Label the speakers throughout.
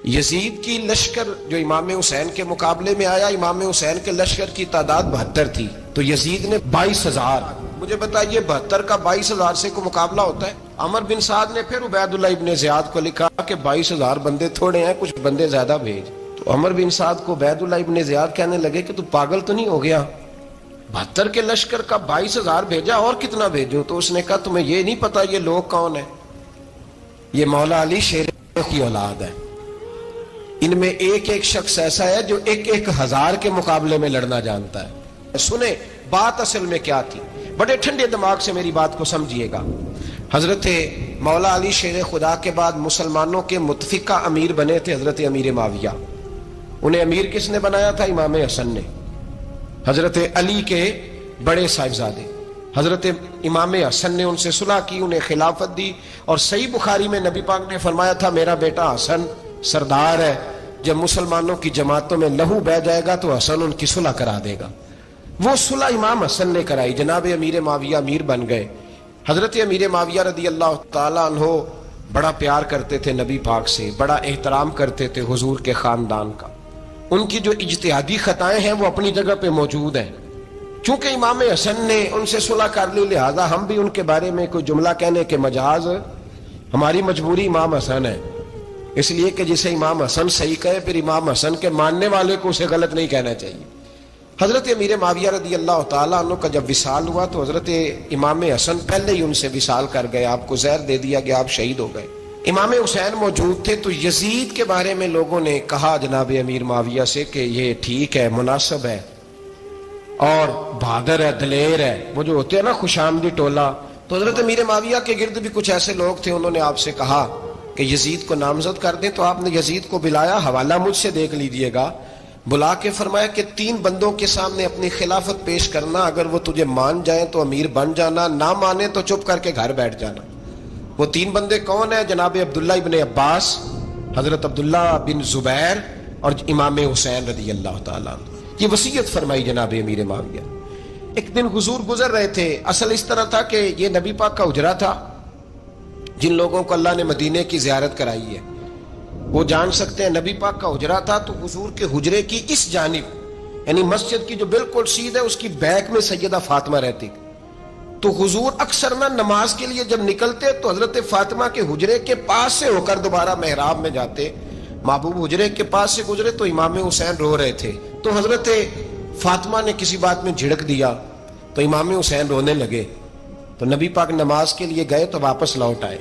Speaker 1: یزید کی لشکر جو امام حسین کے مقابلے میں آیا، امام حسین کے لشکر کی تعداد 72 تھی، تو یزید نے 22,000. مجھے بتائیے 72 کا 22,000 سے کو مقابلہ ہوتا ہے؟ عمر بن سعد نے پھر عبید اللہ ابن زیاد کو لکھا کہ 22,000 بندے تھوڑے ہیں، کچھ بندے زیادہ بھیج. تو عمر بن سعد کو عبید اللہ ابن زیاد کہنے لگے کہ تو پاگل تو نہیں ہو گیا، 72 کے لشکر کا 22,000 بھیجا، اور کتنا بھیجوں؟ تو اس نے کہا تمہیں یہ نہیں پتا یہ لوگ کون ہیں؟ یہ مولا علی شیر کی اولاد ہے، ان میں ایک ایک شخص ایسا ہے جو 1,000 کے مقابلے میں لڑنا جانتا ہے. سنیں بات اصل میں کیا تھی، بڑے ٹھنڈے دماغ سے میری بات کو سمجھیے گا. حضرت مولا علی شیر خدا کے بعد مسلمانوں کے متفقہ امیر بنے تھے حضرت امیر معاویہ. انہیں امیر کس نے بنایا تھا؟ امام حسن نے، حضرت علی کے بڑے صاحبزادے. حضرت امام حسن نے ان سے صلح کی، انہیں خلافت دی، اور صحیح بخاری میں نبی پاک نے فرمایا تھا میرا بیٹا حسن سردار ہے، جب مسلمانوں کی جماعتوں میں لہو بہ جائے گا تو حسن ان کی صلح کرا دے گا. وہ صلح امام حسن نے کرائی، جناب امیر معاویہ امیر بن گئے. حضرت امیر معاویہ رضی اللہ تعالیٰ عنہ بڑا پیار کرتے تھے نبی پاک سے، بڑا احترام کرتے تھے حضور کے خاندان کا. ان کی جو اجتہادی خطائیں ہیں وہ اپنی جگہ پہ موجود ہیں. چونکہ امام حسن نے ان سے صلح کر لی، لہذا ہم بھی ان کے بارے میں کوئی جملہ کہنے کے مجاز، ہماری مجبوری امام حسن ہے، اس لیے کہ جسے امام حسن صحیح کہے پھر امام حسن کے ماننے والے کو اسے غلط نہیں کہنا چاہیے. حضرت امیر معاویہ رضی اللہ تعالیٰ عنہ کا جب وصال ہوا تو حضرت امام حسن پہلے ہی ان سے وصال کر گئے، آپ کو زہر دے دیا گیا، آپ شہید ہو گئے. امام حسین موجود تھے. تو یزید کے بارے میں لوگوں نے کہا جناب امیر معاویہ سے کہ یہ ٹھیک ہے، مناسب ہے، اور بہادر ہے، دلیر ہے، وہ جو ہوتے ہیں نا خوش آمدی ٹولہ. تو حضرت امیر معاویہ کے گرد بھی کچھ ایسے لوگ تھے، انہوں نے آپ سے کہا کہ یزید کو نامزد کر دیں. تو آپ نے یزید کو بلایا، حوالہ مجھ سے دیکھ لیجئے گا، بلا کے فرمایا کہ 3 بندوں کے سامنے اپنی خلافت پیش کرنا، اگر وہ تجھے مان جائیں تو امیر بن جانا، نہ مانے تو چپ کر کے گھر بیٹھ جانا. وہ 3 بندے کون ہیں؟ جناب عبداللہ ابن عباس، حضرت عبداللہ بن زبیر، اور امام حسین رضی اللہ تعالیٰ عنہ. یہ وصیت فرمائی جناب امیر معاویہ. ایک دن حضور گزر رہے تھے. اصل اس طرح تھا کہ یہ نبی پاک کا حجرہ تھا. جن لوگوں کو اللہ نے مدینے کی زیارت کرائی ہے وہ جان سکتے ہیں نبی پاک کا حجرہ تھا. تو حضور کے حجرے کی اس جانب، یعنی مسجد کی جو بالکل سیدھ ہے اس کی بیک میں سیدہ فاطمہ رہتی. تو حضور اکثر نہ نماز کے لیے جب نکلتے تو حضرت فاطمہ کے حجرے کے پاس سے ہو کر دوبارہ محراب میں جاتے. محبوب حجرے کے پاس سے گزرے تو امام حسین رو رہے تھے. تو حضرت فاطمہ نے کسی بات میں جھڑک دیا تو امام حسین رونے لگے. تو نبی پاک نماز کے لیے گئے تو واپس لوٹ آئے،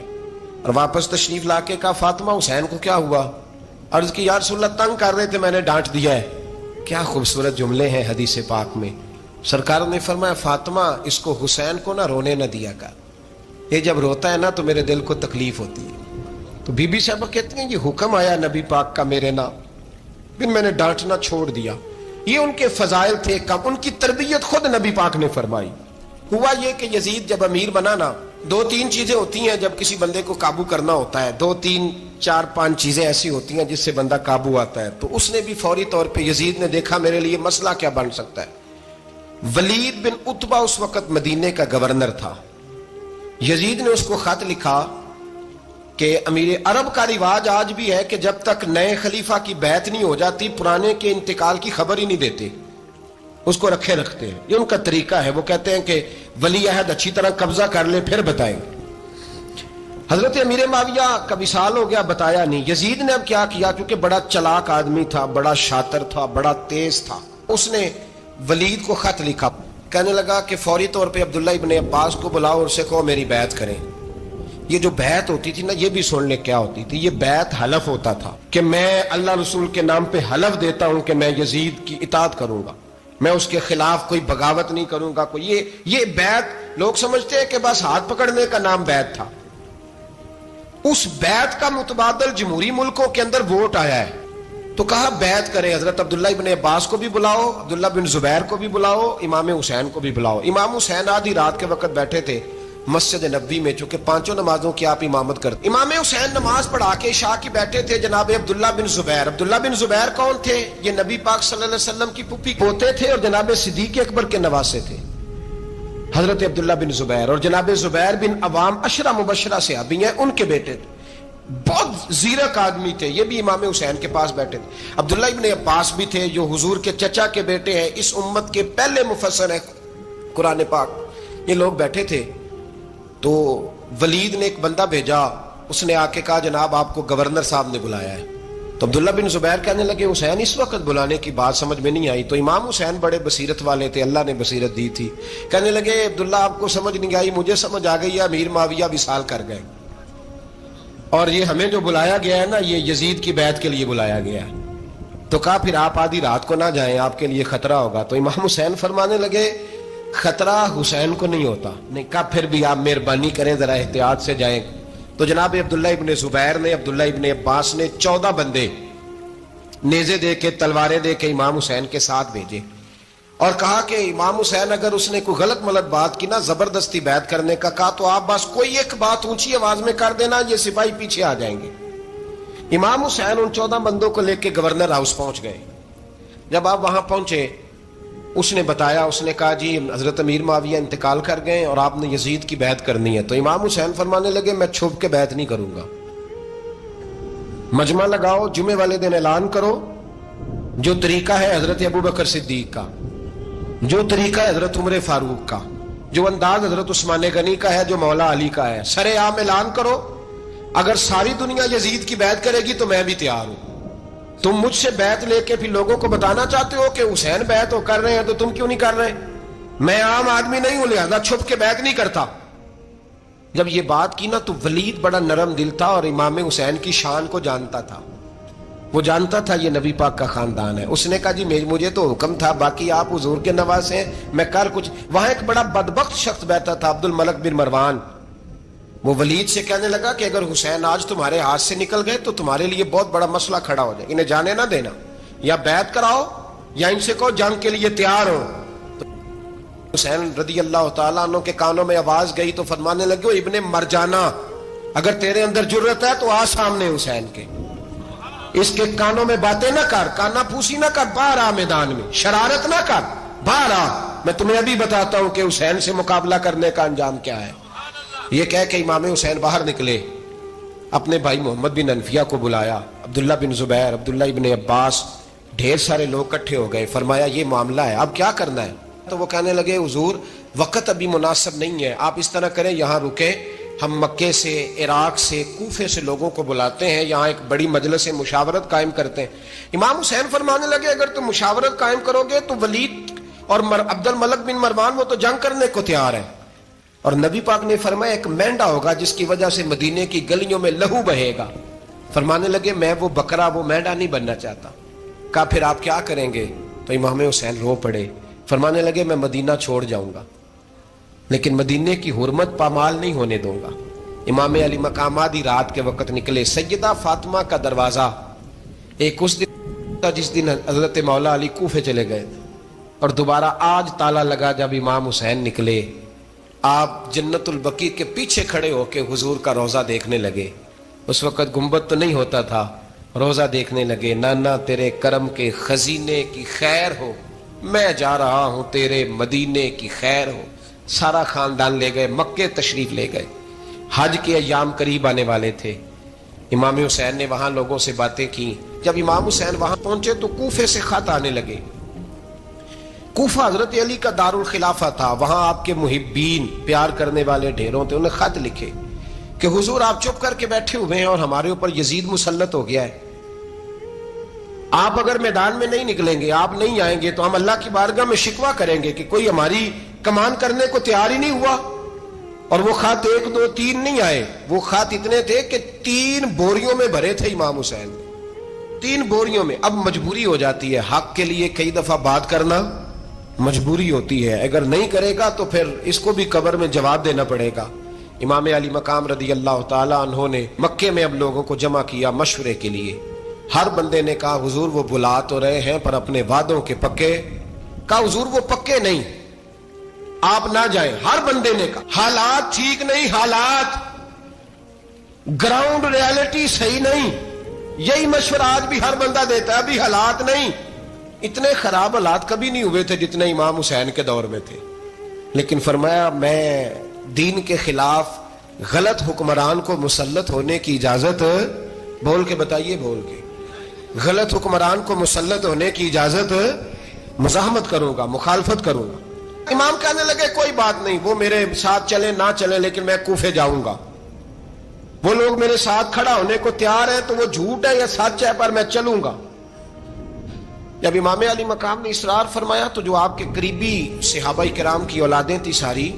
Speaker 1: اور واپس تشریف لا کے کہا فاطمہ حسین کو کیا ہوا؟ عرض کی یا رسول اللہ تنگ کر رہے تھے، میں نے ڈانٹ دیا ہے. کیا خوبصورت جملے ہیں حدیث پاک میں. سرکار نے فرمایا فاطمہ اس کو حسین کو نہ رونے نہ دیا کر، یہ جب روتا ہے نا تو میرے دل کو تکلیف ہوتی ہے. تو بی بی صاحبہ کہتی ہیں یہ حکم آیا نبی پاک کا میرے نام، پھر میں نے ڈانٹنا چھوڑ دیا. یہ ان کے فضائل تھے کم، ان کی تربیت خود نبی پاک نے فرمائی. ہوا یہ کہ یزید جب امیر بنا نا، 2-3 چیزیں ہوتی ہیں جب کسی بندے کو قابو کرنا ہوتا ہے، 2-3-4-5 چیزیں ایسی ہوتی ہیں جس سے بندہ قابو آتا ہے. تو اس نے بھی فوری طور پہ، یزید نے دیکھا میرے لیے مسئلہ کیا بن سکتا ہے. ولید بن عتبہ اس وقت مدینے کا گورنر تھا. یزید نے اس کو خط لکھا کہ امیر عرب کا رواج آج بھی ہے کہ جب تک نئے خلیفہ کی بیعت نہیں ہو جاتی پرانے کے انتقال کی خبر ہی نہیں دیتے، اس کو رکھے رکھتے ہیں. یہ ان کا طریقہ ہے. وہ کہتے ہیں کہ ولی عہد اچھی طرح قبضہ کر لے پھر بتائیں. حضرت امیر معاویہ کا وصال ہو گیا، بتایا نہیں. یزید نے اب کیا کیا، کیونکہ بڑا چلاک آدمی تھا، بڑا شاطر تھا، بڑا تیز تھا، اس نے ولید کو خط لکھا. کہنے لگا کہ فوری طور پہ عبداللہ ابن عباس کو بلاؤ اور اسے کہو میری بیعت کریں. یہ جو بیعت ہوتی تھی نا، یہ بھی سن لے کیا ہوتی تھی. یہ بیعت حلف ہوتا تھا کہ میں اللہ رسول کے نام پہ حلف دیتا ہوں کہ میں یزید کی اطاعت کروں گا، میں اس کے خلاف کوئی بغاوت نہیں کروں گا. کوئی یہ بیعت لوگ سمجھتے ہیں کہ بس ہاتھ پکڑنے کا نام بیعت تھا. اس بیعت کا متبادل جمہوری ملکوں کے اندر ووٹ آیا ہے. تو کہا بیعت کرے. حضرت عبداللہ ابن عباس کو بھی بلاؤ، عبداللہ بن زبیر کو بھی بلاؤ، امام حسین کو بھی بلاؤ. امام حسین آدھی رات کے وقت بیٹھے تھے مسجد نبوی میں، چونکہ 5 نمازوں کی آپ امامت کرتے. امام حسین نماز پڑھا کے عشاء کی بیٹھے تھے. جناب عبداللہ بن زبیر، عبداللہ بن زبیر کون تھے؟ یہ نبی پاک صلی اللہ علیہ وسلم کی پھوپھی پوتے تھے اور جناب صدیق اکبر کے نواسے تھے. حضرت عبداللہ بن زبیر اور جناب زبیر بن عوام 10 مبشرہ صحابی ہیں، ان کے بیٹے تھے. بہت زیرک آدمی تھے، یہ بھی امام حسین کے پاس بیٹھے تھے۔ عبداللہ ابن عباس بھی تھے جو حضور کے چچا کے بیٹے ہیں، اس امت کے پہلے مفسر ہیں قرآن پاک، یہ لوگ بیٹھے تھے۔ تو ولید نے ایک بندہ بھیجا، اس نے آ کے کہا جناب آپ کو گورنر صاحب نے بلایا ہے۔ تو عبداللہ بن زبیر کہنے لگے حسین اس وقت بلانے کی بات سمجھ میں نہیں آئی۔ تو امام حسین بڑے بصیرت والے تھے، اللہ نے بصیرت دی تھی، کہنے لگے عبداللہ آپ کو سمجھ نہیں آئی، مجھے سمجھ آ گئی ہے، امیر معاویہ وصال کر گئے، اور یہ ہمیں جو بلایا گیا ہے نا یہ یزید کی بیعت کے لیے بلایا گیا ہے۔ تو کہا پھر آپ آدھی رات کو نہ جائیں، آپ کے لیے خطرہ ہوگا۔ تو امام حسین فرمانے لگے خطرہ حسین کو نہیں ہوتا، نہیں کہا پھر بھی آپ مہربانی کریں ذرا احتیاط سے جائیں۔ تو جناب عبداللہ ابن زبیر نے، عبداللہ ابن عباس نے 14 بندے نیزے دے کے تلواریں دے کے امام حسین کے ساتھ بھیجے، اور کہا کہ امام حسین اگر اس نے کوئی غلط ملت بات کی نا، زبردستی بیعت کرنے کا کہا، تو آپ بس کوئی ایک بات اونچی آواز میں کر دینا، یہ سپاہی پیچھے آ جائیں گے۔ امام حسین ان 14 بندوں کو لے کے گورنر ہاؤس پہنچ گئے۔ جب آپ وہاں پہنچے اس نے بتایا، اس نے کہا جی حضرت امیر معاویہ انتقال کر گئے اور آپ نے یزید کی بیعت کرنی ہے۔ تو امام حسین فرمانے لگے میں چھپ کے بیعت نہیں کروں گا، مجمع لگاؤ، جمعے والے دن اعلان کرو، جو طریقہ ہے حضرت ابوبکر صدیق کا، جو طریقہ ہے حضرت عمر فاروق کا، جو انداز حضرت عثمان غنی کا ہے، جو مولا علی کا ہے، سر عام اعلان کرو، اگر ساری دنیا یزید کی بیعت کرے گی تو میں بھی تیار ہوں۔ تم مجھ سے بیعت لے کے پھر لوگوں کو بتانا چاہتے ہو کہ حسین بیعت کر رہے ہیں تو تم کیوں نہیں کر رہے؟ میں عام آدمی نہیں ہوں، لہذا چھپ کے بیعت نہیں کرتا۔ جب یہ بات کی نا تو ولید بڑا نرم دل تھا اور امام حسین کی شان کو جانتا تھا، وہ جانتا تھا یہ نبی پاک کا خاندان ہے۔ اس نے کہا جی مجھے تو حکم تھا، باقی آپ حضور کے نواز ہیں، میں کر کچھ۔ وہاں ایک بڑا بدبخت شخص بیٹھا تھا عبد الملک بن مروان، وہ ولید سے کہنے لگا کہ اگر حسین آج تمہارے ہاتھ سے نکل گئے تو تمہارے لیے بہت بڑا مسئلہ کھڑا ہو جائے، انہیں جانے نہ دینا، یا بیعت کراؤ یا ان سے کہو جنگ کے لیے تیار ہو۔ تو حسین رضی اللہ تعالیٰ عنہ کے کانوں میں آواز گئی تو فرمانے لگے ابن مرجانہ اگر تیرے اندر جرت ہے تو آ سامنے حسین کے، اس کے کانوں میں باتیں نہ کر، کانا پھوسی نہ کر، باہر آ میدان میں، شرارت نہ کر، باہر آ، میں تمہیں ابھی بتاتا ہوں کہ حسین سے مقابلہ کرنے کا انجام کیا ہے۔ یہ کہہ کہ امام حسین باہر نکلے، اپنے بھائی محمد بن انفیہ کو بلایا، عبداللہ بن زبیر، عبداللہ ابن عباس، ڈھیر سارے لوگ اکٹھے ہو گئے، فرمایا یہ معاملہ ہے، اب کیا کرنا ہے؟ تو وہ کہنے لگے حضور وقت ابھی مناسب نہیں ہے، آپ اس طرح کریں یہاں رکے، ہم مکے سے، عراق سے، کوفے سے لوگوں کو بلاتے ہیں، یہاں ایک بڑی مجلس مشاورت قائم کرتے ہیں۔ امام حسین فرمانے لگے اگر تم مشاورت قائم کرو گے تو ولید اور عبد الملک بن مروان وہ تو جنگ کرنے کو تیار ہے، اور نبی پاک نے فرمایا ایک مینڈا ہوگا جس کی وجہ سے مدینے کی گلیوں میں لہو بہے گا۔ فرمانے لگے میں وہ بکرا، وہ مینڈا نہیں بننا چاہتا۔ کہا پھر آپ کیا کریں گے؟ تو امام حسین رو پڑے، فرمانے لگے میں مدینہ چھوڑ جاؤں گا لیکن مدینے کی حرمت پامال نہیں ہونے دوں گا۔ امام علی مقام آدھی رات کے وقت نکلے، سیدہ فاطمہ کا دروازہ ایک اس دن تھا جس دن حضرت مولا علی کوفے چلے گئے تھے، اور دوبارہ آج تالا لگا جب امام حسین نکلے، آپ جنت البقیع کے پیچھے کھڑے ہو کے حضور کا روضہ دیکھنے لگے۔ اس وقت گنبد تو نہیں ہوتا تھا، روضہ دیکھنے لگے، نانا تیرے کرم کے خزینے کی خیر ہو، میں جا رہا ہوں تیرے مدینے کی خیر ہو۔ سارا خاندان لے گئے، مکے تشریف لے گئے، حج کے ایام قریب آنے والے تھے۔ امام حسین نے وہاں لوگوں سے باتیں کی۔ جب امام حسین وہاں پہنچے تو کوفے سے خط آنے لگے۔ کوفہ حضرت علی کا دارالخلافہ تھا، وہاں آپ کے محبین، پیار کرنے والے ڈھیروں تھے، انہیں خط لکھے کہ حضور آپ چپ کر کے بیٹھے ہوئے ہیں اور ہمارے اوپر یزید مسلط ہو گیا ہے، آپ اگر میدان میں نہیں نکلیں گے، آپ نہیں آئیں گے تو ہم اللہ کی بارگاہ میں شکوہ کریں گے کہ کوئی ہماری کمان کرنے کو تیار ہی نہیں ہوا۔ اور وہ خط 1 2 3 نہیں آئے، وہ خط اتنے تھے کہ 3 بوریوں میں بھرے تھے امام حسین، 3 بوریوں میں۔ اب مجبوری ہو جاتی ہے، حق کے لیے کئی دفعہ بات کرنا مجبوری ہوتی ہے، اگر نہیں کرے گا تو پھر اس کو بھی قبر میں جواب دینا پڑے گا۔ امام علی مقام رضی اللہ تعالی عنہ نے مکے میں اب لوگوں کو جمع کیا مشورے کے لیے۔ ہر بندے نے کہا حضور وہ بلا تو رہے ہیں پر اپنے وعدوں کے پکے؟ کہا حضور وہ پکے نہیں، آپ نہ جائیں۔ ہر بندے نے کہا حالات ٹھیک نہیں، حالات گراؤنڈ ریالٹی صحیح نہیں، یہی مشورہ آج بھی ہر بندہ دیتا ہے، ابھی حالات نہیں۔ اتنے خراب حالات کبھی نہیں ہوئے تھے جتنے امام حسین کے دور میں تھے، لیکن فرمایا میں دین کے خلاف غلط حکمران کو مسلط ہونے کی اجازت، بول کے بتائیے، بول کے، غلط حکمران کو مسلط ہونے کی اجازت، مزاحمت کروں گا، مخالفت کروں گا۔ امام کہنے لگے کوئی بات نہیں، وہ میرے ساتھ چلے نہ چلے لیکن میں کوفے جاؤں گا، وہ لوگ میرے ساتھ کھڑا ہونے کو تیار ہے تو وہ جھوٹ ہے یا سچ ہے پر میں چلوں گا۔ جب امام علی مقام نے اصرار فرمایا تو جو آپ کے قریبی صحابہ کرام کی اولادیں تھی ساری،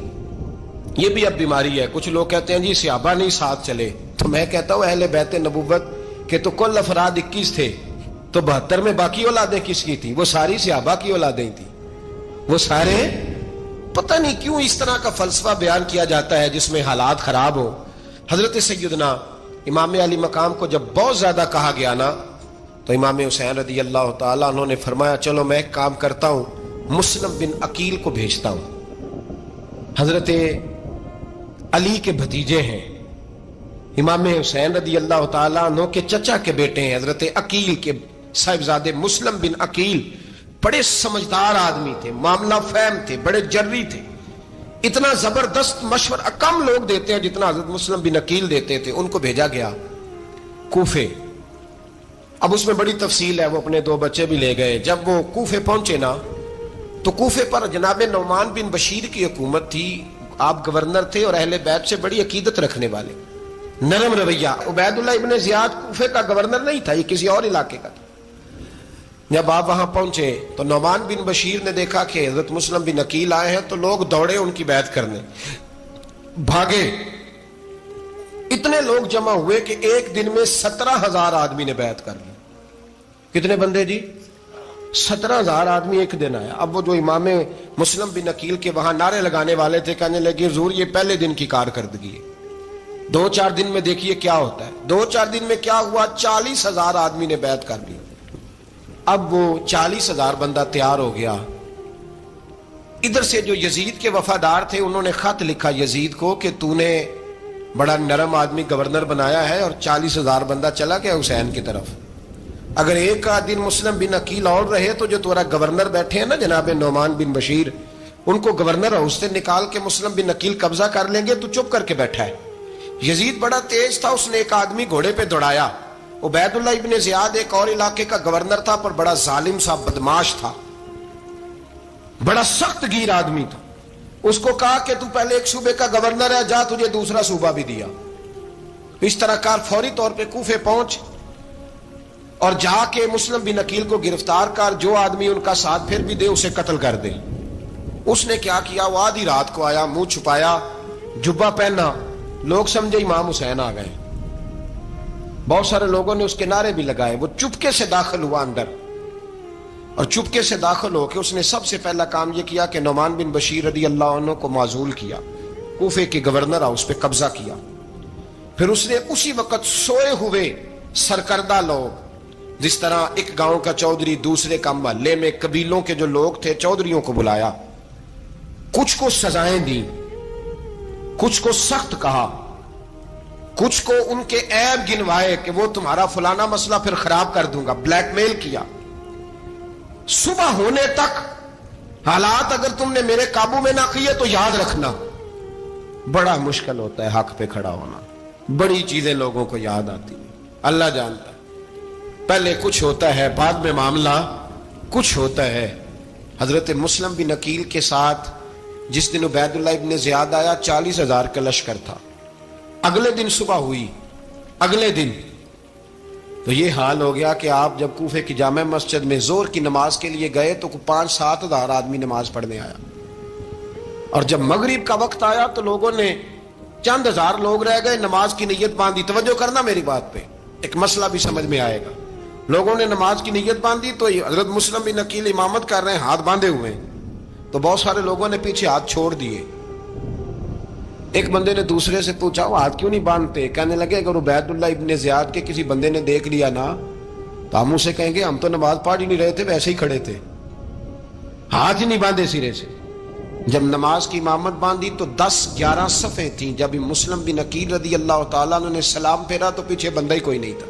Speaker 1: یہ بھی اب بیماری ہے، کچھ لوگ کہتے ہیں جی صحابہ نہیں ساتھ چلے، تو میں کہتا ہوں اہل بیت نبوت کے تو کل افراد 21 تھے، تو 72 میں باقی اولادیں کس کی تھی؟ وہ ساری صحابہ کی اولادیں تھیں، وہ سارے، پتہ نہیں کیوں اس طرح کا فلسفہ بیان کیا جاتا ہے جس میں حالات خراب ہو۔ حضرت سیدنا امام علی مقام کو جب بہت زیادہ کہا گیا نا تو امام حسین رضی اللہ تعالیٰ انہوں نے فرمایا چلو میں ایک کام کرتا ہوں، مسلم بن عقیل کو بھیجتا ہوں، حضرت علی کے بھتیجے ہیں، امام حسین رضی اللہ تعالیٰ عنہ کے چچا کے بیٹے ہیں، حضرت عقیل کے صاحبزادے مسلم بن عقیل بڑے سمجھدار آدمی تھے، معاملہ فہم تھے، بڑے جری تھے، اتنا زبردست مشورہ کم لوگ دیتے ہیں جتنا حضرت مسلم بن عقیل دیتے تھے۔ ان کو بھیجا گیا کوفے۔ اب اس میں بڑی تفصیل ہے، وہ اپنے 2 بچے بھی لے گئے۔ جب وہ کوفے پہنچے نا تو کوفے پر جناب نعمان بن بشیر کی حکومت تھی، آپ گورنر تھے اور اہل بیت سے بڑی عقیدت رکھنے والے، نرم رویہ۔ عبید اللہ ابن زیاد کوفے کا گورنر نہیں تھا، یہ کسی اور علاقے کا تھا۔ جب آپ وہاں پہنچے تو نعمان بن بشیر نے دیکھا کہ حضرت مسلم بن عقیل آئے ہیں تو لوگ دوڑے ان کی بیعت کرنے، بھاگے، اتنے لوگ جمع ہوئے کہ ایک دن میں 17,000 آدمی نے بیعت کر لی۔ کتنے بندے جی؟ 17,000 آدمی ایک دن آیا۔ اب وہ جو امام مسلم بن عقیل کے وہاں نعرے لگانے والے تھے کہنے لگے حضور یہ پہلے دن کی کارکردگی ہے، 2-4 دن میں دیکھیے کیا ہوتا ہے۔ 2-4 دن میں کیا ہوا؟ 40,000 آدمی نے بیعت کر لی۔ اب وہ 40,000 بندہ تیار ہو گیا۔ ادھر سے جو یزید کے وفادار تھے انہوں نے خط لکھا یزید کو کہ تو نے بڑا نرم آدمی گورنر بنایا ہے اور 40,000 بندہ چلا گیا حسین کی طرف، اگر ایک دن مسلم بن عقیل اور رہے تو جو تمہارا گورنر بیٹھے ہیں نا جناب نعمان بن بشیر، ان کو گورنر ہاؤس سے نکال کے مسلم بن عقیل قبضہ کر لیں گے، تو چپ کر کے بیٹھا ہے۔ یزید بڑا تیز تھا، اس نے ایک آدمی گھوڑے پہ دوڑایا۔ عبید اللہ ابن زیاد ایک اور علاقے کا گورنر تھا پر بڑا ظالم سا بدماش تھا، بڑا سخت گیر آدمی تھا۔ اس کو کہا کہ تو پہلے ایک صوبے کا گورنر ہے، جا تجھے دوسرا صوبہ بھی دیا۔ اس طرح کار فوری طور پہ کوفے پہنچ اور جا کے مسلم بن عقیل کو گرفتار کر، جو آدمی ان کا ساتھ پھر بھی دے اسے قتل کر دے۔ اس نے کیا کیا؟ وہ آدھی رات کو آیا، منہ چھپایا، جبہ پہنا، لوگ سمجھے امام حسین آ گئے۔ بہت سارے لوگوں نے اس کے نعرے بھی لگائے۔ وہ چپکے سے داخل ہوا اندر، اور چپکے سے داخل ہو کے اس نے سب سے پہلا کام یہ کیا کہ نعمان بن بشیر رضی اللہ عنہ کو معزول کیا، کوفے کے گورنر ہاؤس پہ قبضہ کیا۔ پھر اس نے اسی وقت سوئے ہوئے سرکردہ لوگ، جس طرح ایک گاؤں کا چودھری دوسرے کا محلے میں قبیلوں کے جو لوگ تھے چودھریوں کو بلایا، کچھ کو سزائیں دی، کچھ کو سخت کہا، کچھ کو ان کے عیب گنوائے کہ وہ تمہارا فلانا مسئلہ پھر خراب کر دوں گا، بلیک میل کیا۔ صبح ہونے تک حالات اگر تم نے میرے قابو میں نہ کیے تو یاد رکھنا بڑا مشکل ہوتا ہے حق پہ کھڑا ہونا، بڑی چیزیں لوگوں کو یاد آتی ہیں، اللہ جانتا ہے۔ پہلے کچھ ہوتا ہے، بعد میں معاملہ کچھ ہوتا ہے۔ حضرت مسلم بن عقیل کے ساتھ جس دن عبید اللہ ابن زیاد آیا 40,000 کا لشکر تھا۔ اگلے دن صبح ہوئی، اگلے دن تو یہ حال ہو گیا کہ آپ جب کوفے کی جامع مسجد میں زور کی نماز کے لیے گئے تو 5-7 ہزار آدمی نماز پڑھنے آیا، اور جب مغرب کا وقت آیا تو لوگوں نے چند ہزار لوگ رہ گئے، نماز کی نیت باندھی۔ توجہ کرنا میری بات پہ، ایک مسئلہ بھی سمجھ میں آئے گا۔ لوگوں نے نماز کی نیت باندھی تو حضرت مسلم بن عقیل امامت کر رہے ہیں، ہاتھ باندھے ہوئے ہیں، تو بہت سارے لوگوں نے پیچھے ہاتھ چھوڑ دیے۔ ایک بندے نے دوسرے سے پوچھا وہ ہاتھ کیوں نہیں باندھتے؟ کہنے لگے اگر عبید اللہ ابن زیاد کے کسی بندے نے دیکھ لیا نا تو ہم اسے کہیں گے ہم تو نماز پڑھ ہی نہیں رہے تھے، ویسے ہی کھڑے تھے، ہاتھ ہی نہیں باندھے سرے سے۔ جب نماز کی امامت باندھی تو 10-11 صفیں تھیں۔ جب مسلم بن عقیل رضی اللہ تعالیٰ عنہ نے سلام پھیرا تو پیچھے بندہ ہی کوئی نہیں تھا۔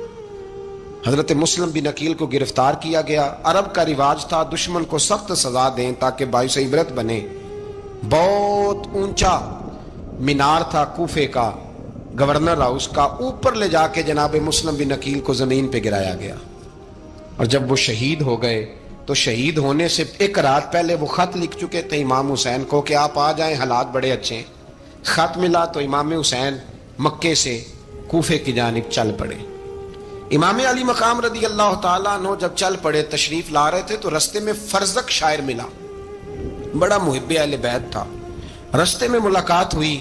Speaker 1: حضرت مسلم بن عقیل کو گرفتار کیا گیا۔ عرب کا رواج تھا دشمن کو سخت سزا دیں تاکہ باعث عبرت بنے۔ بہت اونچا مینار تھا کوفے کا، گورنر ہاؤس کا اوپر لے جا کے جناب مسلم بن عقیل کو زمین پہ گرایا گیا، اور جب وہ شہید ہو گئے تو شہید ہونے سے ایک رات پہلے وہ خط لکھ چکے تھے امام حسین کو کہ آپ آ جائیں، حالات بڑے اچھے ہیں۔ خط ملا تو امام حسین مکے سے کوفے کی جانب چل پڑے۔ امام علی مقام رضی اللہ تعالیٰ عنہ جب چل پڑے، تشریف لا رہے تھے تو رستے میں فرزق شاعر ملا، بڑا محب اہل بیت تھا۔ رستے میں ملاقات ہوئی،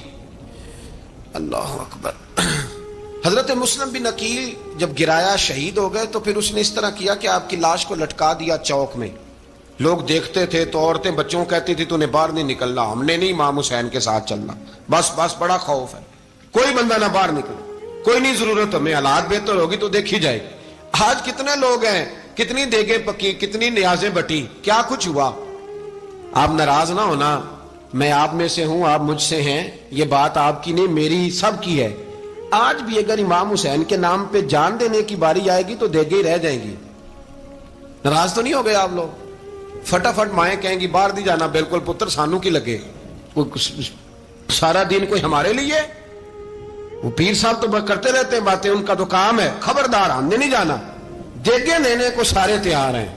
Speaker 1: اللہ اکبر، حضرت مسلم بن عقیل جب گرایا شہید ہو گئے تو پھر اس نے اس طرح کیا کہ آپ کی لاش کو لٹکا دیا چوک میں۔ لوگ دیکھتے تھے تو عورتیں بچوں کہتی تھی تو نے باہر نہیں نکلنا، ہم نے نہیں امام حسین کے ساتھ چلنا، بس بڑا خوف ہے، کوئی بندہ نہ باہر نکلے، کوئی نہیں ضرورت ہمیں، حالات بہتر ہوگی تو دیکھی جائے گی۔ آج کتنے لوگ ہیں، کتنی دیگیں پکی، کتنی نیازیں بٹی، کیا کچھ ہوا؟ آپ ناراض نہ ہونا، میں آپ میں سے ہوں، آپ مجھ سے ہیں، یہ بات آپ کی نہیں میری سب کی ہے۔ آج بھی اگر امام حسین کے نام پہ جان دینے کی باری آئے گی تو دیگیں ہی رہ جائیں گی۔ ناراض تو نہیں ہو گئے آپ لوگ؟ فٹافٹ مائیں کہیں گی باہر نہیں جانا، بالکل پتر سانو کی لگے، سارا دن کوئی ہمارے لیے؟ وہ پیر صاحب تو کرتے رہتے ہیں باتیں، ان کا تو کام ہے، خبردار ہم نے نہیں جانا۔ دیگیں دینے کو سارے تیار ہیں،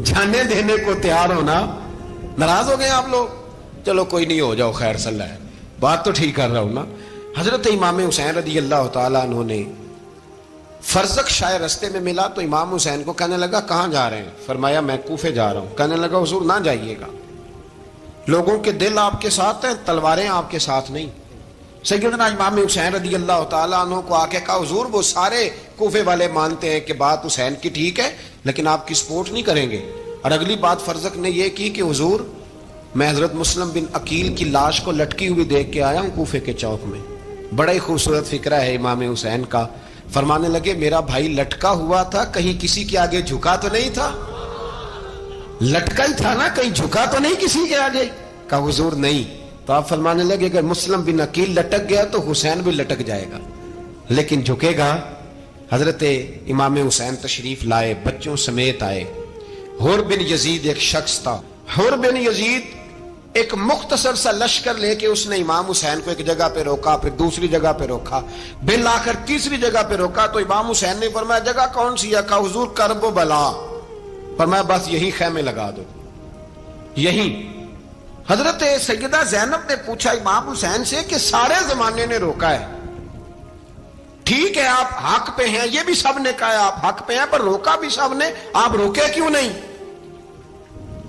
Speaker 1: جانے دینے کو تیار ہونا۔ ناراض ہو گئے آپ لوگ؟ چلو کوئی نہیں، ہو جاؤ، خیر صلی اللہ ہے، بات تو ٹھیک کر رہا ہوں نا۔ حضرت امام حسین رضی اللہ تعالیٰ عنہ نے فرزق شاعر رستے میں ملا تو امام حسین کو کہنے لگا کہاں جا رہے ہیں؟ فرمایا میں کوفے جا رہا ہوں۔ کہنے لگا حضور نہ جائیے گا، لوگوں کے دل آپ کے ساتھ ہیں، تلواریں آپ کے ساتھ نہیں۔ سیدنا امام حسین رضی اللہ تعالیٰ عنہ کو آ کے کہا حضور وہ سارے کوفے والے مانتے ہیں کہ بات حسین کی ٹھیک ہے لیکن آپ کی سپورٹ نہیں کریں گے۔ اور اگلی بات فرزق نے یہ کی کہ حضور میں حضرت مسلم بن عقیل کی لاش کو لٹکی ہوئی دیکھ کے آیا ہوں کوفے کے چوک میں۔ بڑا ہی خوبصورت فکرہ ہے امام حسین کا۔ فرمانے لگے میرا بھائی لٹکا ہوا تھا، کہیں کسی کے آگے جھکا تو نہیں تھا؟ لٹکا ہی تھا نا، کہیں جھکا تو نہیں کسی کے آگے؟ کہا حضور نہیں۔ تو آپ فرمانے لگے اگر مسلم بن عقیل لٹک گیا تو حسین بھی لٹک جائے گا، لیکن جھکے گا۔ حضرت امام حسین تشریف لائے، بچوں سمیت آئے۔ حر بن یزید ایک شخص تھا، حر بن یزید ایک مختصر سا لشکر لے کے اس نے امام حسین کو ایک جگہ پہ روکا، پھر دوسری جگہ پہ روکا، بالآخر تیسری جگہ پہ روکا تو امام حسین نے فرمایا جگہ کون سی ہے؟ کہا حضور کرب و بلا۔ فرمایا بس یہی خیمے لگا دو، یہی۔ حضرت سیدہ زینب نے پوچھا امام حسین سے کہ سارے زمانے نے روکا ہے، ٹھیک ہے آپ حق پہ ہیں، یہ بھی سب نے کہا آپ حق پہ ہیں، پر روکا بھی سب نے، آپ روکے کیوں نہیں؟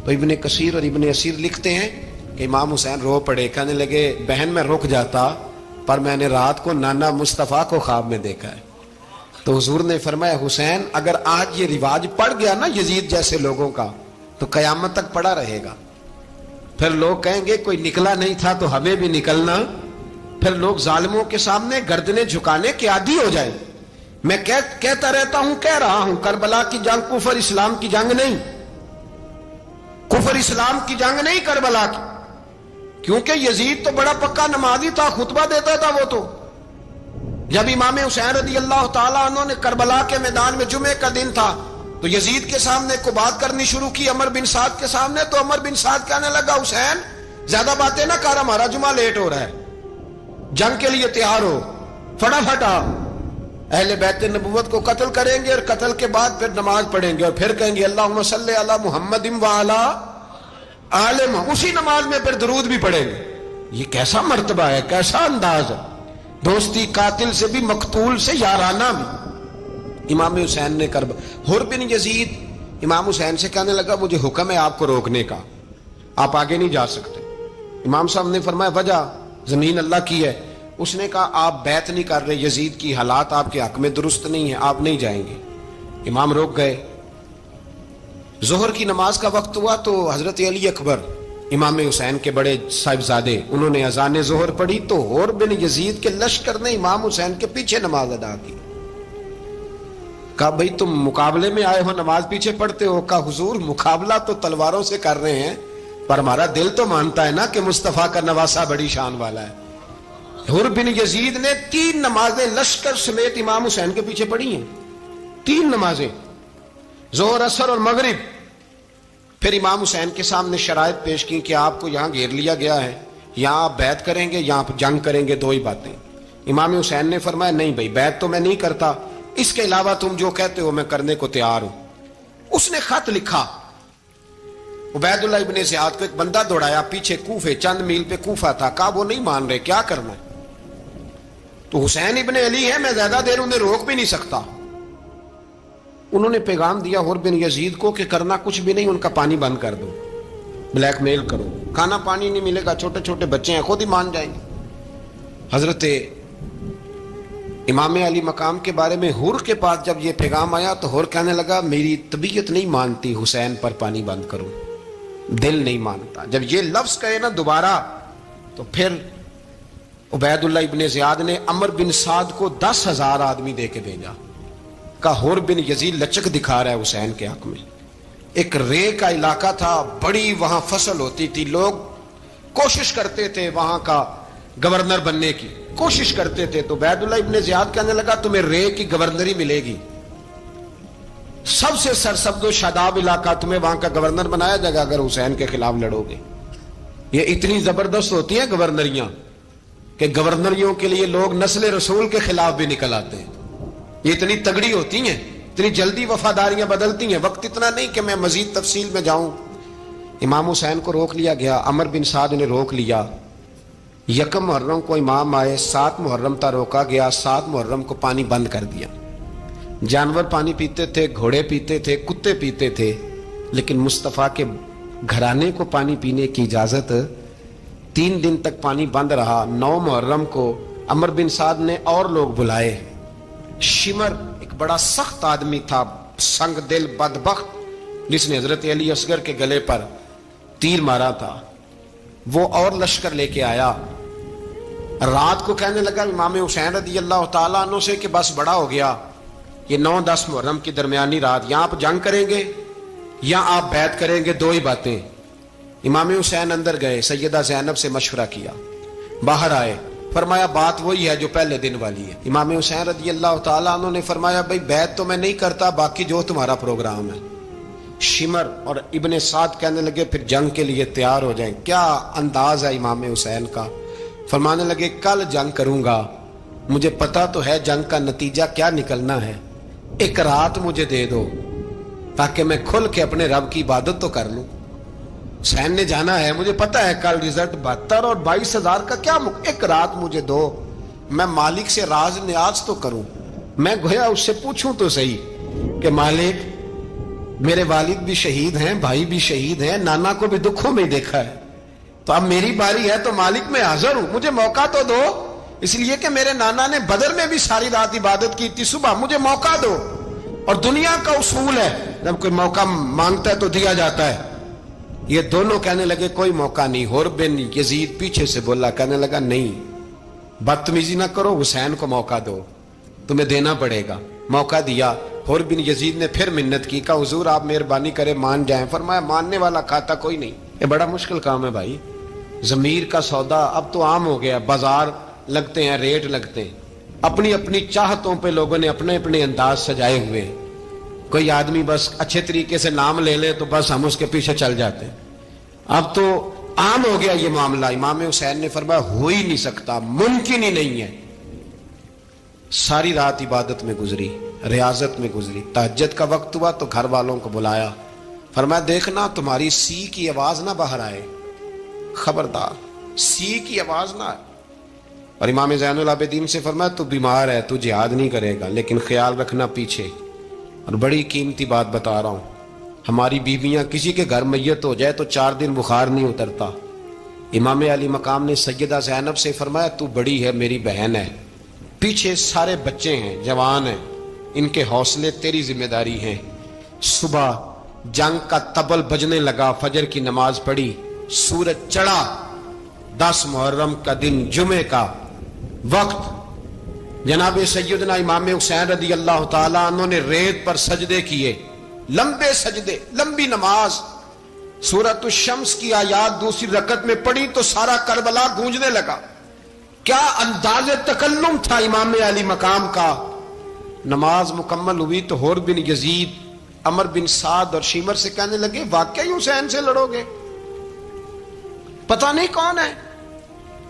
Speaker 1: تو ابن کثیر اور ابن اسیر لکھتے ہیں کہ امام حسین رو پڑے، کہنے لگے بہن میں رک جاتا پر میں نے رات کو نانا مصطفیٰ کو خواب میں دیکھا ہے۔ تو حضور نے فرمایا حسین اگر آج یہ رواج پڑ گیا نا یزید جیسے لوگوں کا تو قیامت تک پڑا رہے گا، پھر لوگ کہیں گے کوئی نکلا نہیں تھا تو ہمیں بھی نکلنا، پھر لوگ ظالموں کے سامنے گردنیں جھکانے کے عادی ہو جائیں۔ میں کہتا رہتا ہوں، کہہ رہا ہوں، کربلا کی جنگ کفر اسلام کی جنگ نہیں، کفر اسلام کی جنگ نہیں کربلا کی، کیونکہ یزید تو بڑا پکا نمازی تھا، خطبہ دیتا تھا وہ تو۔ جب امام حسین رضی اللہ تعالیٰ عنہ نے کربلا کے میدان میں جمعے کا دن تھا تو یزید کے سامنے کو بات کرنی شروع کی، عمر بن سعد کے سامنے، تو عمر بن سعد کہنے لگا حسین زیادہ باتیں نہ کر، ہمارا جمعہ لیٹ ہو رہا ہے، جنگ کے لیے تیار ہو، فٹافٹ آ۔ اہل بیت نبوت کو قتل کریں گے اور قتل کے بعد پھر نماز پڑھیں گے اور پھر کہیں گے اللہم صلی علی محمد وعلی آل محمد، اسی نماز میں پھر درود بھی پڑھیں گے۔ یہ کیسا مرتبہ ہے، کیسا انداز ہے، دوستی قاتل سے بھی مقتول سے یارانہ بھی۔ امام حسین نے حر بن یزید امام حسین سے کہنے لگا مجھے حکم ہے آپ کو روکنے کا، آپ آگے نہیں جا سکتے۔ امام صاحب نے فرمایا وجہ؟ زمین اللہ کی ہے۔ اس نے کہا آپ بیعت نہیں کر رہے، یزید کی حالات آپ کے حق میں درست نہیں ہیں، آپ نہیں جائیں گے۔ امام روک گئے۔ ظہر کی نماز کا وقت ہوا تو حضرت علی اکبر امام حسین کے بڑے صاحبزادے انہوں نے اذان ظہر پڑھی تو حر بن یزید کے لشکر نے امام حسین کے پیچھے نماز ادا کی۔ کہا بھئی تم مقابلے میں آئے ہو نماز پیچھے پڑھتے ہو؟ کہا حضور مقابلہ تو تلواروں سے کر رہے ہیں پر ہمارا دل تو مانتا ہے نا کہ مصطفیٰ کا نواسہ بڑی شان والا ہے۔ حر بن یزید نے 3 نمازیں لشکر سمیت امام حسین کے پیچھے پڑھی ہیں، 3 نمازیں، ظہر اثر اور مغرب۔ پھر امام حسین کے سامنے شرائط پیش کی کہ آپ کو یہاں گھیر لیا گیا ہے، یہاں آپ بیعت کریں گے، یہاں آپ جنگ کریں گے، 2 ہی باتیں۔ امام حسین نے فرمایا نہیں بھائی بیعت تو میں نہیں کرتا، اس کے علاوہ تم جو کہتے ہو میں کرنے کو تیار ہوں۔ اس نے خط لکھا، عبید اللہ ابن زیاد کو ایک بندہ دوڑایا پیچھے کوفے، چند میل پہ کوفہ تھا، کہا وہ نہیں مان رہے، کیا کرنا ہے؟ تو حسین ابن علی ہے، میں زیادہ دیر انہیں روک بھی نہیں سکتا۔ انہوں نے پیغام دیا حر بن یزید کو کہ کرنا کچھ بھی نہیں، ان کا پانی بند کر دو، بلیک میل کرو، کھانا پانی نہیں ملے گا، چھوٹے چھوٹے بچے ہیں، خود ہی مان جائیں گے۔ حضرت امام علی مقام کے بارے میں حر کے پاس جب یہ پیغام آیا تو حر کہنے لگا میری طبیعت نہیں مانتی حسین پر پانی بند کروں، دل نہیں مانتا۔ جب یہ لفظ کہے نا دوبارہ تو پھر عبید اللہ ابن زیاد نے عمر بن سعد کو 10,000 آدمی دے کے بھیجا، کہا حر بن یزید لچک دکھا رہا ہے حسین کے حق میں۔ ایک رے کا علاقہ تھا، بڑی وہاں فصل ہوتی تھی، لوگ کوشش کرتے تھے وہاں کا گورنر بننے کی، کوشش کرتے تھے۔ تو عبید اللہ ابن زیاد کہنے لگا تمہیں رے کی گورنری ملے گی، سب سے سرسبز و شاداب علاقہ، تمہیں وہاں کا گورنر بنایا جائے گا اگر حسین کے خلاف لڑو گے۔ یہ اتنی زبردست ہوتی ہیں گورنریاں کہ گورنریوں کے لیے لوگ نسل رسول کے خلاف بھی نکل آتے ہیں، یہ اتنی تگڑی ہوتی ہیں، اتنی جلدی وفاداریاں بدلتی ہیں۔ وقت اتنا نہیں کہ میں مزید تفصیل میں جاؤں۔ امام حسین کو روک لیا گیا، عمر بن سعد نے روک لیا۔ یکم محرم کو امام آئے، 7 محرم تا روکا گیا، 7 محرم کو پانی بند کر دیا۔ جانور پانی پیتے تھے، گھوڑے پیتے تھے، کتے پیتے تھے، لیکن مصطفیٰ کے گھرانے کو پانی پینے کی اجازت 3 دن تک پانی بند رہا۔ 9 محرم کو عمر بن سعد نے اور لوگ بلائے۔ شمر ایک بڑا سخت آدمی تھا، سنگ دل بدبخت، جس نے حضرت علی اصغر کے گلے پر تیر مارا تھا، وہ اور لشکر لے کے آیا۔ رات کو کہنے لگا امام حسین رضی اللہ تعالیٰ عنہ سے کہ بس بڑا ہو گیا، یہ 9-10 محرم کی درمیانی رات یا آپ جنگ کریں گے یا آپ بیعت کریں گے، 2 ہی باتیں۔ امام حسین اندر گئے، سیدہ زینب سے مشورہ کیا، باہر آئے، فرمایا بات وہی ہے جو پہلے دن والی ہے۔ امام حسین رضی اللہ تعالیٰ عنہ نے فرمایا بھائی بیعت تو میں نہیں کرتا، باقی جو تمہارا پروگرام ہے۔ شمر اور ابن سعد کہنے لگے پھر جنگ کے لیے تیار ہو جائیں۔ کیا انداز ہے امام حسین کا، فرمانے لگے کل جنگ کروں گا، مجھے پتا تو ہے جنگ کا نتیجہ کیا نکلنا ہے، ایک رات مجھے دے دو تاکہ میں کھل کے اپنے رب کی عبادت تو کر لوں۔ حسین نے جانا ہے، مجھے پتا ہے کل رزلٹ 72 اور 22,000 کا کیا ایک رات مجھے دو، میں مالک سے راز نیاز تو کروں، میں گویا اس سے پوچھوں تو صحیح کہ مالک میرے والد بھی شہید ہیں، بھائی بھی شہید ہیں، نانا کو بھی دکھوں میں دیکھا ہے، تو اب میری باری ہے تو مالک میں حاضر ہوں، مجھے موقع تو دو، اس لیے کہ میرے نانا نے بدر میں بھی ساری رات عبادت کی تھی، صبح مجھے موقع دو۔ اور دنیا کا اصول ہے جب کوئی موقع مانگتا ہے تو دیا جاتا ہے۔ یہ دونوں کہنے لگے کوئی موقع نہیں۔ حر بن یزید پیچھے سے بولا، کہنے لگا نہیں بدتمیزی نہ کرو، حسین کو موقع دو، تمہیں دینا پڑے گا۔ موقع دیا۔ حر بن یزید نے پھر منت کی، کہا حضور آپ مہربانی کرے مان جائیں۔ فرمایا ماننے والا کھاتا کوئی نہیں، یہ بڑا مشکل کام ہے بھائی، ضمیر کا سودا اب تو عام ہو گیا، بازار لگتے ہیں، ریٹ لگتے ہیں، اپنی اپنی چاہتوں پہ لوگوں نے اپنے اپنے انداز سجائے ہوئے ہیں۔ کوئی آدمی بس اچھے طریقے سے نام لے لے تو بس ہم اس کے پیچھے چل جاتے ہیں، اب تو عام ہو گیا یہ معاملہ۔ امام حسین نے فرمایا ہو ہی نہیں سکتا، ممکن ہی نہیں ہے۔ ساری رات عبادت میں گزری، ریاضت میں گزری، تہجد کا وقت ہوا تو گھر والوں کو بلایا، فرمایا دیکھنا تمہاری سی کی آواز نہ باہر آئے، خبردار سی کی آواز نہ آئے۔ اور امام زین العابدین سے فرمایا تو بیمار ہے، تو جہاد نہیں کرے گا، لیکن خیال رکھنا پیچھے۔ اور بڑی قیمتی بات بتا رہا ہوں، ہماری بیویاں کسی کے گھر میت ہو جائے تو 4 دن بخار نہیں اترتا۔ امام علی مقام نے سیدہ زینب سے فرمایا تو بڑی ہے، میری بہن ہے، پیچھے سارے بچے ہیں، جوان ہیں، ان کے حوصلے تیری ذمہ داری ہیں۔ صبح جنگ کا طبل بجنے لگا، فجر کی نماز پڑھی، سورج چڑھا، 10 محرم کا دن، جمعے کا وقت، جناب سیدنا امام حسین رضی اللہ تعالیٰ عنہ نے ریت پر سجدے کیے، لمبے سجدے، لمبی نماز، سورۃ الشمس کی آیات دوسری رکعت میں پڑھی تو سارا کربلا گونجنے لگا۔ کیا انداز تکلم تھا امام علی مقام کا۔ نماز مکمل ہوئی تو حر بن یزید، عمر بن سعد اور شیمر سے کہنے لگے واقعی حسین سے لڑو گے؟ پتہ نہیں کون ہے،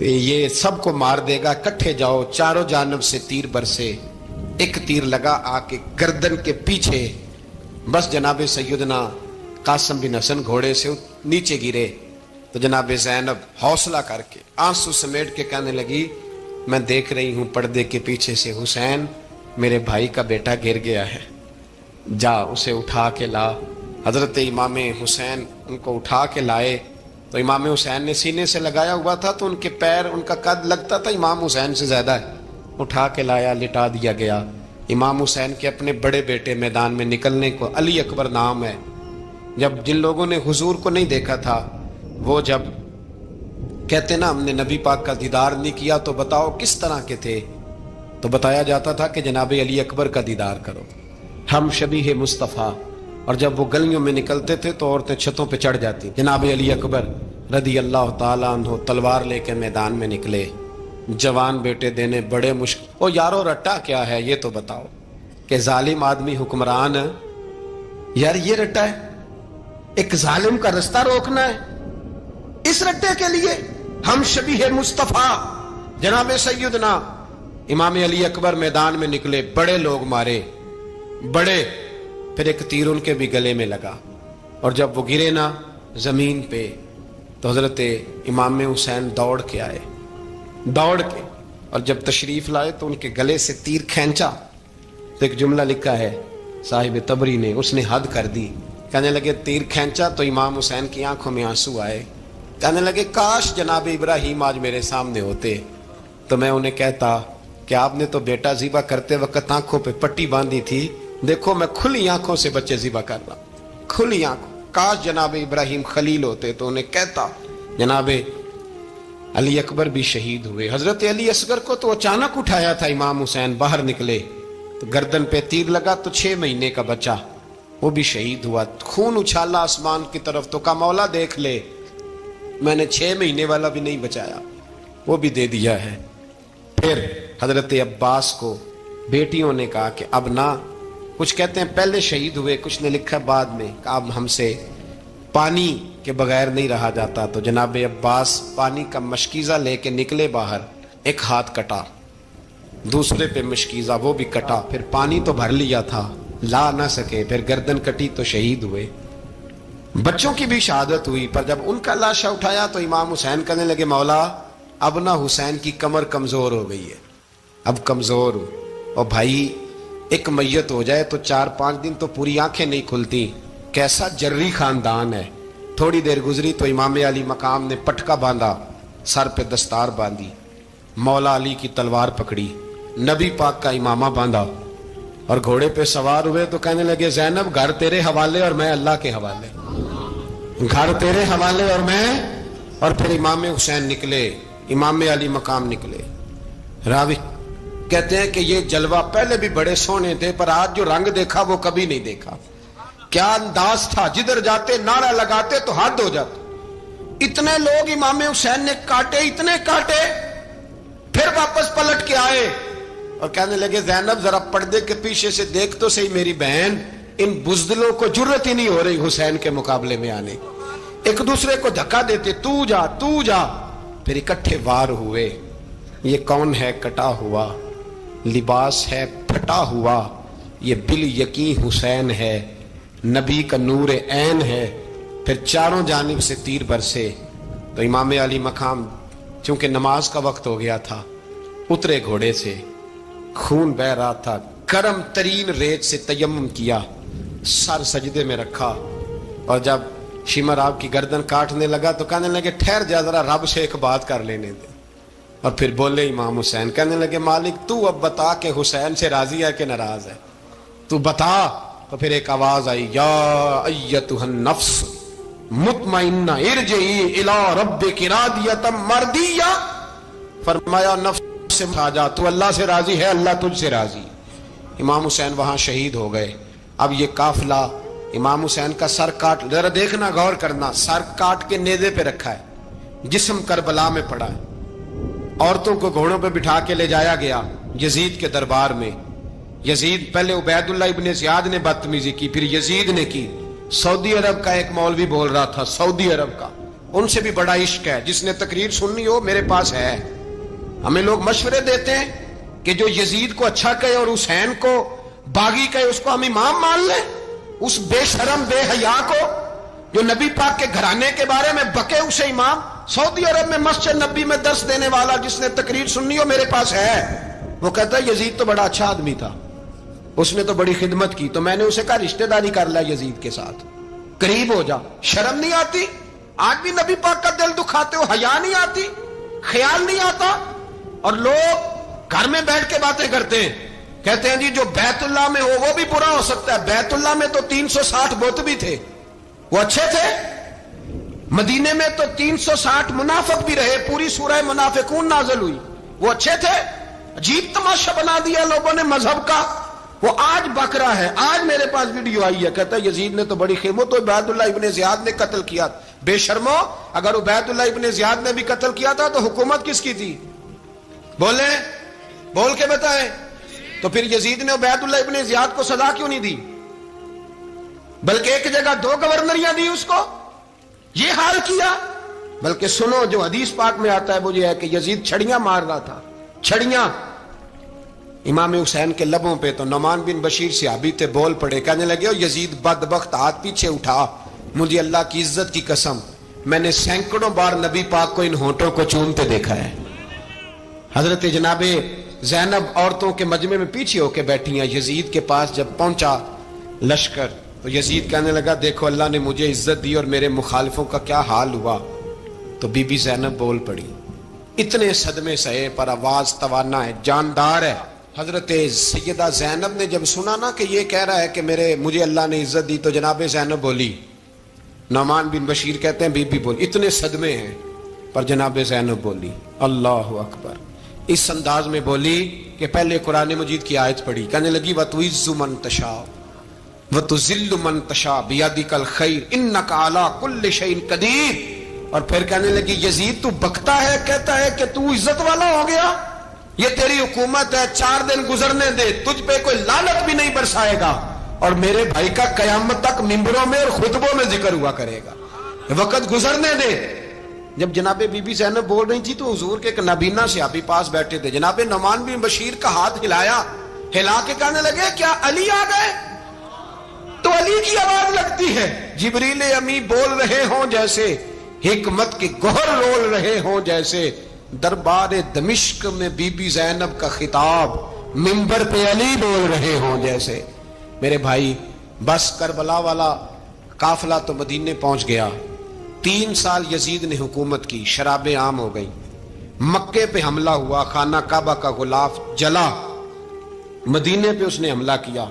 Speaker 1: یہ سب کو مار دے گا، کٹھے جاؤ، چاروں جانب سے تیر برسے۔ ایک تیر لگا آ کے گردن کے پیچھے، بس جناب سیدنا قاسم بن حسن گھوڑے سے نیچے گرے تو جناب زینب حوصلہ کر کے آنسو سمیٹ کے کہنے لگی میں دیکھ رہی ہوں پردے کے پیچھے سے حسین میرے بھائی کا بیٹا گر گیا ہے، جا اسے اٹھا کے لا۔ حضرت امام حسین ان کو اٹھا کے لائے تو امام حسین نے سینے سے لگایا ہوا تھا تو ان کے پیر، ان کا قد لگتا تھا امام حسین سے زیادہ ہے، اٹھا کے لایا، لٹا دیا گیا۔ امام حسین کے اپنے بڑے بیٹے میدان میں نکلنے کو، علی اکبر نام ہے، جب جن لوگوں نے حضور کو نہیں دیکھا تھا وہ جب کہتے نا ہم نے نبی پاک کا دیدار نہیں کیا تو بتاؤ کس طرح کے تھے، تو بتایا جاتا تھا کہ جناب علی اکبر کا دیدار کرو، ہم شبیہ مصطفیٰ۔ اور جب وہ گلیوں میں نکلتے تھے تو عورتیں چھتوں پہ چڑھ جاتی۔ جناب علی اکبر رضی اللہ تعالیٰ عنہ تلوار لے کے میدان میں نکلے، جوان بیٹے دینے بڑے مشکل۔ او یارو رٹا کیا ہے یہ تو بتاؤ، کہ ظالم آدمی حکمران ہے یار، یہ رٹا ہے، ایک ظالم کا رستہ روکنا ہے، اس رٹے کے لیے ہم شبیہ مصطفیٰ۔ جناب سیدنا امام علی اکبر میدان میں نکلے، بڑے لوگ مارے، بڑے، پھر ایک تیر ان کے بھی گلے میں لگا، اور جب وہ گرے نا زمین پہ تو حضرت امام حسین دوڑ کے آئے، دوڑ کے، اور جب تشریف لائے تو ان کے گلے سے تیر کھینچا تو ایک جملہ لکھا ہے صاحب تبری نے، اس نے حد کر دی، کہنے لگے تیر کھینچا تو امام حسین کی آنکھوں میں آنسو آئے، کہنے لگے کاش جناب ابراہیم آج میرے سامنے ہوتے تو میں انہیں کہتا کہ آپ نے تو بیٹا ذبح کرتے وقت آنکھوں پہ پٹی باندھی تھی، دیکھو میں کھلی آنکھوں سے بچے ذبح کر رہا ہوں، کھلی آنکھوں، کاش جناب ابراہیم خلیل ہوتے تو انہیں کہتا۔ جناب علی اکبر بھی شہید ہوئے۔ حضرت علی اصغر کو تو اچانک اٹھایا تھا امام حسین، باہر نکلے تو گردن پہ تیر لگا تو 6 مہینے کا بچہ وہ بھی شہید ہوا، خون اچھالا آسمان کی طرف تو کہا مولا دیکھ لے، میں نے 6 مہینے والا بھی نہیں بچایا، وہ بھی دے دیا ہے۔ پھر حضرت عباس کو بیٹیوں نے کہا کہ اب نہ، کچھ کہتے ہیں پہلے شہید ہوئے، کچھ نے لکھا بعد میں، کہ اب ہم سے پانی کے بغیر نہیں رہا جاتا، تو جناب عباس پانی کا مشکیزہ لے کے نکلے باہر، ایک ہاتھ کٹا، دوسرے پہ مشکیزہ وہ بھی کٹا، پھر پانی تو بھر لیا تھا لا نہ سکے، پھر گردن کٹی تو شہید ہوئے۔ بچوں کی بھی شہادت ہوئی، پر جب ان کا لاشا اٹھایا تو امام حسین کہنے لگے مولا اب نہ حسین کی کمر کمزور ہو گئی ہے، اب کمزور ہو، اور بھائی ایک میت ہو جائے تو 4-5 دن تو پوری آنکھیں نہیں کھلتی، کیسا جری خاندان ہے۔ تھوڑی دیر گزری تو امام علی مقام نے پٹکا باندھا، سر پہ دستار باندھی، مولا علی کی تلوار پکڑی، نبی پاک کا امامہ باندھا اور گھوڑے پہ سوار ہوئے تو کہنے لگے زینب گھر تیرے حوالے اور میں اللہ کے حوالے، گھر تیرے حوالے اور میں، اور پھر امام حسین نکلے، امام علی مقام نکلے۔ راوی کہتے ہیں کہ یہ جلوہ پہلے بھی بڑے سونے تھے پر آج جو رنگ دیکھا وہ کبھی نہیں دیکھا، کیا انداز تھا، جدھر جاتے نعرہ لگاتے تو حد ہو جاتا۔ اتنے لوگ امام حسین نے کاٹے، اتنے کاٹے، پھر واپس پلٹ کے آئے اور کہنے لگے زینب ذرا پردے کے پیچھے سے دیکھ تو صحیح میری بہن، ان بزدلوں کو جرت ہی نہیں ہو رہی حسین کے مقابلے میں آنے، ایک دوسرے کو دھکا دیتے، تو جا تو جا، پھر اکٹھے وار ہوئے۔ یہ کون ہے کٹا ہوا، لباس ہے پھٹا ہوا، یہ بال یقین حسین ہے، نبی کا نور عین ہے۔ پھر چاروں جانب سے تیر برسے تو امام علی مقام چونکہ نماز کا وقت ہو گیا تھا، اترے گھوڑے سے، خون بہ رہا تھا، گرم ترین ریت سے تیمم کیا، سر سجدے میں رکھا، اور جب شمر آپ کی گردن کاٹنے لگا تو کہنے لگے ٹھہر جا ذرا رب سے ایک بات کر لینے دے، اور پھر بولے امام حسین، کہنے لگے مالک تو اب بتا کہ حسین سے راضی ہے کہ ناراض ہے، تو بتا۔ تو پھر ایک آواز آئی، یا ایتھا النفس مطمئنہ ارجعی الی ربک راضیۃ مرضیہ، فرمایا نفس سے آ جا، تو اللہ سے راضی ہے، اللہ تجھ سے راضی۔ امام حسین وہاں شہید ہو گئے۔ اب یہ قافلہ امام حسین کا سر کاٹ، ذرا دیکھنا غور کرنا، سر کاٹ کے نیزے پہ رکھا ہے، جسم کربلا میں پڑا ہے، عورتوں کو گھوڑوں پہ بٹھا کے لے جایا گیا یزید کے دربار میں۔ یزید پہلے عبید اللہ ابن زیاد نے بدتمیزی کی، پھر یزید نے کی۔ سعودی عرب کا ایک مولوی بول رہا تھا، سعودی عرب کا، ان سے بھی بڑا عشق ہے. جس نے تقریر سننی ہو میرے پاس ہے. ہمیں لوگ مشورے دیتے ہیں کہ جو یزید کو اچھا کہے اور حسین کو باغی کہے اس کو ہم امام مان لیں. اس بے شرم بے حیا کو جو نبی پاک کے گھرانے کے بارے میں بکے اسے امام. سعودی عرب میں مسجد نبی میں درس دینے والا جس نے تقریر سننی ہو میرے پاس ہے. وہ کہتا ہے یزید تو بڑا اچھا آدمی تھا, اس نے تو بڑی خدمت کی. تو میں نے اسے کہا رشتہ داری کر لیا یزید کے ساتھ, قریب ہو جا. شرم نہیں آتی؟ آج بھی نبی پاک کا دل دکھاتے ہو, حیا نہیں آتی, خیال نہیں آتا؟ اور لوگ گھر میں بیٹھ کے باتیں کرتے ہیں, کہتے ہیں جی جو بیت اللہ میں ہو وہ بھی برا ہو سکتا ہے. بیت اللہ میں تو 360 بت بھی تھے, وہ اچھے تھے. مدینے میں تو 360 منافق بھی رہے, پوری سورہ منافقون نازل ہوئی, وہ اچھے تھے. عجیب تماشا بنا دیا لوگوں نے مذہب کا. وہ آج بکرا ہے. آج میرے پاس ویڈیو آئی ہے, کہتا ہے یزید نے تو بڑی خدمت, تو عبید اللہ ابن زیاد نے قتل کیا. بے شرمو, اگر عبید اللہ ابن زیاد نے بھی قتل کیا تھا تو حکومت کس کی تھی؟ بولیں, بول کے بتائیں. تو پھر یزید نے عبید اللہ ابن زیاد کو سزا کیوں نہیں دی, بلکہ ایک جگہ 2 گورنریاں دی اس کو؟ یہ حال کیا. بلکہ سنو جو حدیث پاک میں آتا ہے وہ یہ ہے کہ یزید چھڑیاں مار رہا تھا, چھڑیاں امام حسین کے لبوں پہ. تو نعمان بن بشیر صحابی تھے, بول پڑے, کہنے لگے او یزید بدبخت, ہاتھ پیچھے اٹھا, مجھے اللہ کی عزت کی قسم میں نے سینکڑوں بار نبی پاک کو ان ہونٹوں کو چومتے دیکھا ہے. حضرت جناب زینب عورتوں کے مجمع میں پیچھے ہو کے بیٹھی ہیں. یزید کے پاس جب پہنچا لشکر تو یزید کہنے لگا دیکھو اللہ نے مجھے عزت دی اور میرے مخالفوں کا کیا حال ہوا. تو بی بی زینب بول پڑی. اتنے صدمے سہے پر آواز توانا ہے, جاندار ہے. حضرت سیدہ زینب نے جب سنا نا کہ یہ کہہ رہا ہے کہ مجھے اللہ نے عزت دی, تو جناب زینب بولی. نعمان بن بشیر کہتے ہیں بی بی بولی, اتنے صدمے ہیں پر جناب زینب بولی اللہ اکبر. اس انداز میں بولی کہ پہلے قرآن مجید کی آیت پڑھی, کہنے لگی وَتُعِزُّ مَن تَشَاءُ وَتُذِلُّ مَن تَشَاءُ بِيَدِكَ الْخَيْرُ إِنَّكَ عَلَىٰ كُلِّ شَيْءٍ قَدِيرٌ. اور پھر کہنے لگی یزید تو بکتا ہے, کہتا ہے کہ تو عزت والا ہو گیا, یہ تیری حکومت ہے, 4 دن گزرنے دے, تجھ پہ کوئی لعنت بھی نہیں برسائے گا, اور میرے بھائی کا قیامت تک ممبروں میں اور خطبوں میں ذکر ہوا کرے گا, وقت گزرنے دے. جب جناب بی بی زینب بول رہی تھی تو حضور کے ایک نابینا صحابی پاس بیٹھے تھے. جناب نعمان بن بشیر کا ہاتھ ہلایا, ہلا کے کہنے لگے کیا علی آ گئے؟ تو علی کی آواز لگتی ہے. جبریل امی بول رہے ہوں جیسے, حکمت کے گوہر رول رہے ہوں جیسے, دربار دمشق میں بی بی زینب کا خطاب منبر پہ علی بول رہے ہوں جیسے. میرے بھائی بس کربلا والا قافلہ تو مدینے پہنچ گیا. 3 سال یزید نے حکومت کی, شرابیں عام ہو گئی, مکے پہ حملہ ہوا, خانہ کعبہ کا غلاف جلا, مدینے پہ اس نے حملہ کیا.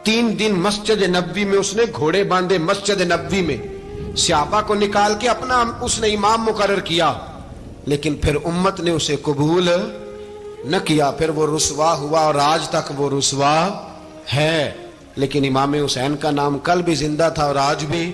Speaker 1: 3 دن مسجد نبوی میں اس نے گھوڑے باندھے, مسجد نبوی میں صحابہ کو نکال کے اپنا اس نے امام مقرر کیا, لیکن پھر امت نے اسے قبول نہ کیا. پھر وہ رسوا ہوا اور آج تک وہ رسوا ہے. لیکن امام حسین کا نام کل بھی زندہ تھا اور آج بھی